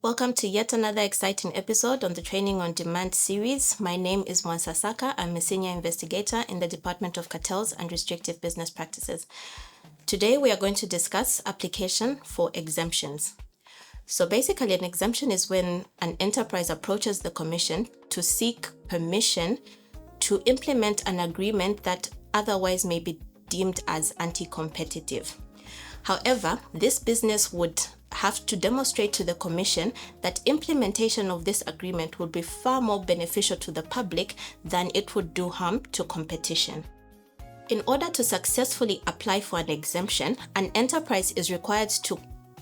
Welcome to yet another exciting episode on the Training on Demand series. My name is Mwansa Saka. I'm a senior investigator in the Department of Cartels and Restrictive Business Practices. Today, we are going to discuss application for exemptions. So basically, an exemption is when an enterprise approaches the commission to seek permission to implement an agreement that otherwise may be deemed as anti-competitive. However, this business would have to demonstrate to the commission that implementation of this agreement would be far more beneficial to the public than it would do harm to competition. In order to successfully apply for an exemption, an enterprise is required to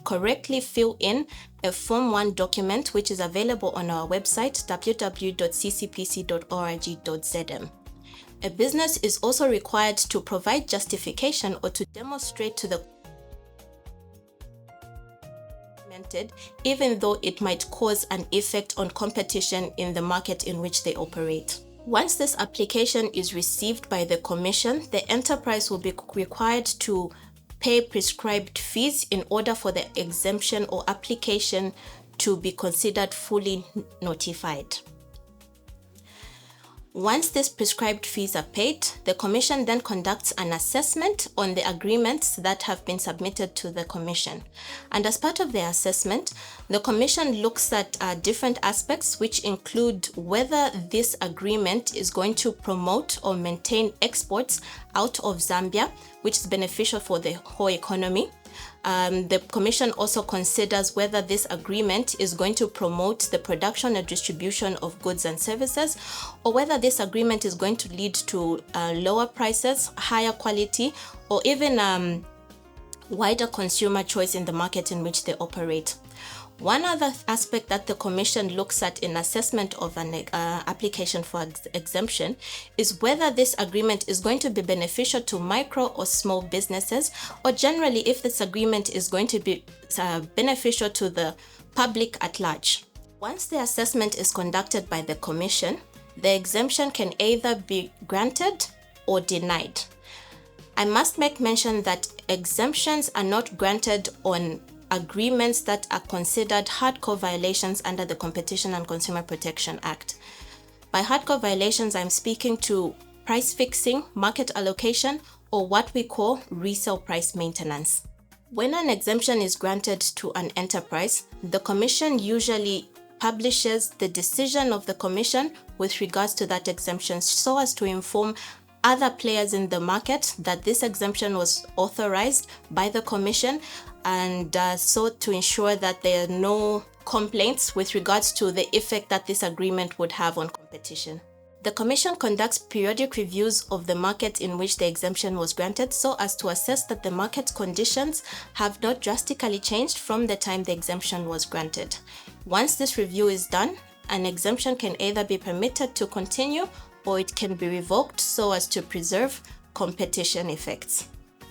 correctly fill in a Form 1 document which is available on our website www.ccpc.org.zm. A business is also required to provide justification or to demonstrate to the even though it might cause an effect on competition in the market in which they operate. Once this application is received by the commission, the enterprise will be required to pay prescribed fees in order for the exemption or application to be considered fully notified. Once these prescribed fees are paid, the commission then conducts an assessment on the agreements that have been submitted to the commission. And as part of the assessment, the commission looks at different aspects, which include whether this agreement is going to promote or maintain exports out of Zambia, which is beneficial for the whole economy. The commission also considers whether this agreement is going to promote the production and distribution of goods and services, or whether this agreement is going to lead to lower prices, higher quality, or even wider consumer choice in the market in which they operate. One other aspect that the commission looks at in assessment of an application for exemption is whether this agreement is going to be beneficial to micro or small businesses, or generally if this agreement is going to be beneficial to the public at large. Once the assessment is conducted by the commission, the exemption can either be granted or denied. I must make mention that exemptions are not granted on agreements that are considered hardcore violations under the Competition and Consumer Protection Act. By hardcore violations, I'm speaking to price fixing, market allocation, or what we call resale price maintenance. When an exemption is granted to an enterprise, the commission usually publishes the decision of the commission with regards to that exemption so as to inform other players in the market that this exemption was authorized by the commission, and so to ensure that there are no complaints with regards to the effect that this agreement would have on competition. The commission conducts periodic reviews of the market in which the exemption was granted so as to assess that the market conditions have not drastically changed from the time the exemption was granted. Once this review is done, an exemption can either be permitted to continue or it can be revoked so as to preserve competition effects.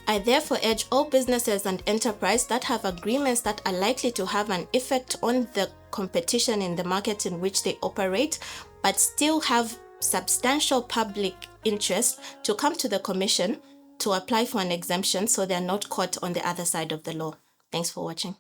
I therefore urge all businesses and enterprises that have agreements that are likely to have an effect on the competition in the market in which they operate, but still have substantial public interest, to come to the commission to apply for an exemption so they are not caught on the other side of the law. Thanks for watching.